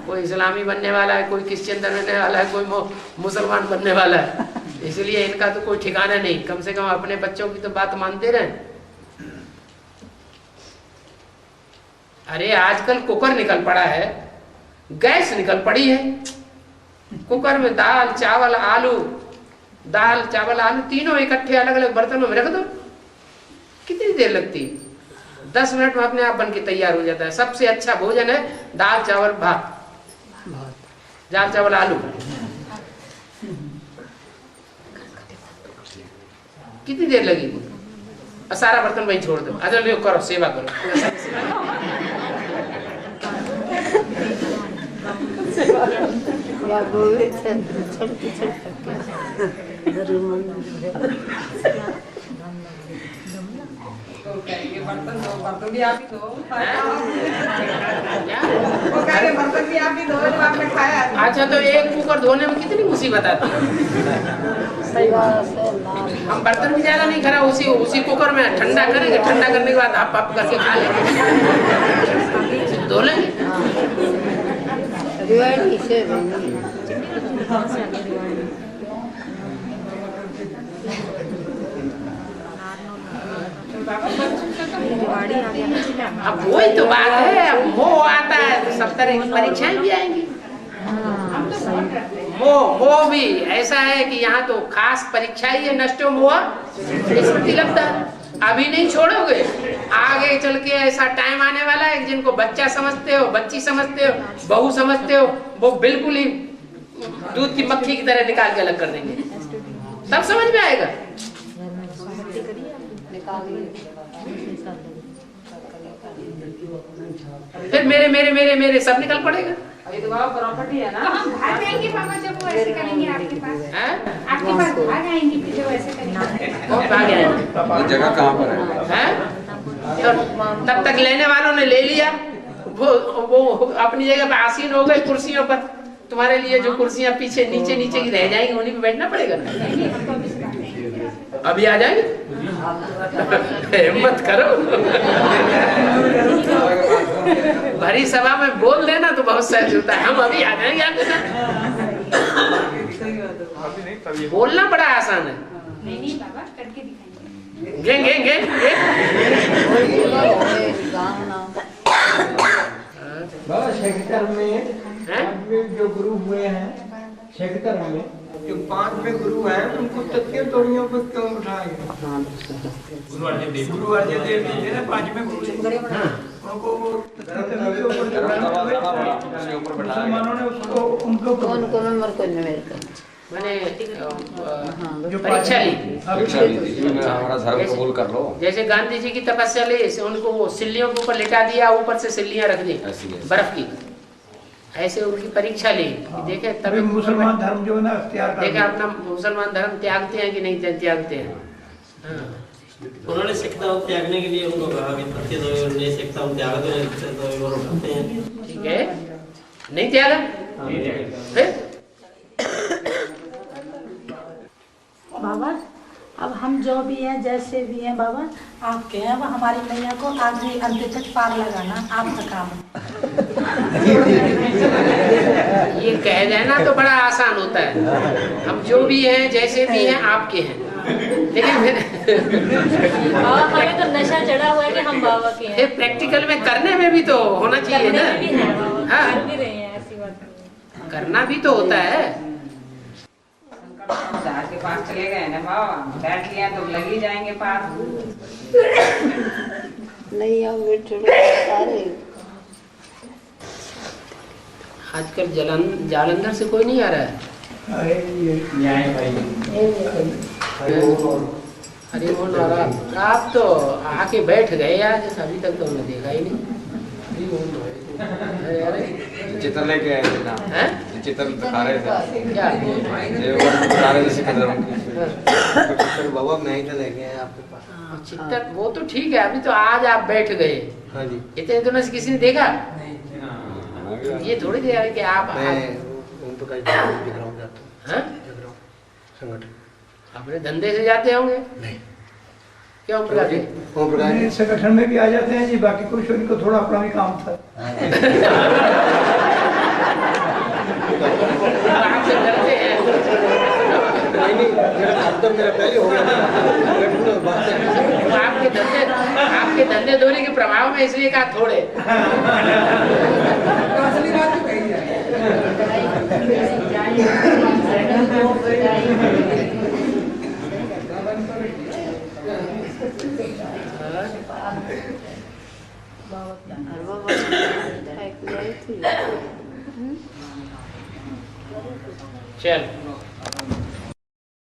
A: कोई इस्लामी बनने वाला है, कोई क्रिश्चियन बनने वाला है, कोई मुसलमान बनने वाला है। इसलिए इनका तो कोई ठिकाना नहीं। कम से कम अपने बच्चों की तो बात मानते रहे। अरे आजकल कुकर निकल पड़ा है, गैस निकल पड़ी है। कुकर में दाल चावल आलू तीनों इकट्ठे अलग अलग बर्तनों में रख दो, कितनी देर लगती है? 10 मिनट में अपने आप बन के तैयार हो जाता है। सबसे अच्छा भोजन है दाल चावल भात, दाल चावल आलू। कितनी देर लगेगी? और सारा बर्तन वही छोड़ दो। अच्छा लो करो, सेवा करो।
I: बर्तन भी आप ही धो, बर्तन भी आप ही धो जो आपने खाया।
A: अच्छा तो एक कुकर धोने में कितनी मुसीबत आती है? हम बर्तन भी ज्यादा नहीं खरा, उसी कुकर में ठंडा करेंगे, ठंडा करने के बाद आप करके खा लेंगे, धो लेंगे। अब वही तो बात है, अब मोह आता है तो सब तरह की परीक्षाएं भी आएंगी। मोह भी ऐसा है कि यहाँ तो खास परीक्षा ही है, नष्टो मोह स्मृति लब्धा। अभी नहीं छोड़ोगे, आगे चल के ऐसा टाइम आने वाला है जिनको बच्चा समझते हो, बच्ची समझते हो, बहू समझते हो, वो बिल्कुल ही दूध की मक्खी की तरह निकाल के अलग कर देंगे। तब समझ में आएगा। फिर मेरे मेरे मेरे मेरे सब निकल पड़ेगा।
I: अभी तो बाबा प्रॉपर्टी है ना,
E: हम भाग आएंगे बाबा जब वो ऐसे करेंगे आपके पास भाग आएंगे फिर जब ऐसे करेंगे।
A: कौन भाग आएंगे?
D: जगह कहाँ पर है?
A: तो तब तक लेने वालों ने ले लिया, वो अपनी जगह पे आसीन हो गए कुर्सियों पर। तुम्हारे लिए जो कुर्सियां पीछे नीचे नीचे की रह जाएंगी उन्हीं पे बैठना पड़ेगा ना। अभी आ जाएंगे, हिम्मत करो। भरी सभा में बोल देना तो बहुत सहज होता है। हम अभी आ जाएंगे आपके साथ। बोलना बड़ा आसान है।
E: नहीं बाबा करके दिखाएंगे।
A: गे
L: बाबा सेक्टर में जो गुरु हुए हैं, सेक्टर में जो 5वें गुरु हैं उनको तथ्य तोड़ियों पर क्यों उठाए? गुरु अर्जन देव जी थे ना 5वें गुरु, उनको मुसलमानों ने उनको
A: मैंने परीक्षा ली,
D: हमारा धर्म कबूल कर लो।
A: जैसे गांधी जी की तपस्या ली, उनको वो सिल्लियों के ऊपर लिटा दिया, ऊपर से सिल्लियां रख दी बर्फ की। ऐसे उनकी परीक्षा ली, देखे तभी
L: मुसलमान धर्म जो है ना इख्तियार कर
A: देखे अपना मुसलमान धर्म त्यागते हैं कि नहीं त्यागते हैं।
N: उन्होंने सिखता त्यागने के लिए उनको कहा कि तथ्य दो, नहीं सिखता त्याग दो, उठाते हैं।
A: ठीक है, नहीं त्यागा फिर
H: बाबा अब हम जो भी हैं जैसे भी हैं बाबा आपके हैं, अब हमारी मैया को आखिरी अंत तक पार लगाना आपका काम है।
A: ये कह देना तो बड़ा आसान होता है, हम जो भी हैं जैसे भी हैं आपके हैं, लेकिन फिर
O: हमें तो नशा चढ़ा हुआ है कि हम बाबा के हैं।
A: फिर प्रैक्टिकल में करने में भी तो होना चाहिए ना। हाँ,
O: कर भी रहे हैं, ऐसी बात
A: करना भी तो होता है।
I: जहाज के पास चले गए ना बाबा, बैठ लिया तो लग ही जाएंगे पार।
J: नहीं सारे
A: आजकल जालंधर से कोई नहीं आ रहा है।
L: अरे ये न्याय भाई
A: अरे वो आप तो आके बैठ गए आज, अभी तक तो हमने देखा ही नहीं।
M: चित्र लेके आए थे ना, चित्र दिखा रहे थे
A: क्या
M: वो बता रहे थे सिख धर्म की।
G: चित्र बाबा मैं ही तो लेके आया आपके पास।
A: चित्तर वो तो ठीक है, अभी तो आज आप बैठ गए।
G: हाँ जी।
A: इतने दिनों से किसी ने देखा? ये थोड़ी देर है कि आप
G: मैं ओम प्रकाश दिख रहा हूँ, जाता हूँ संगठन।
A: अपने धंधे से जाते होंगे?
G: नहीं।
A: क्यों प्रकाश जी?
G: ओम प्रकाश
L: संगठन में भी आ जाते हैं जी, बाकी कुछ उनको थोड़ा अपना भी काम था।
A: आपसे डरते हैं?
G: नहीं, मेरा काम तो मेरा पहले हो गया।
A: आपके धंधे दोरी के प्रभाव में इसलिए कहा थोड़े।
B: असली बात तो कही जाए।
J: बाबा
A: चल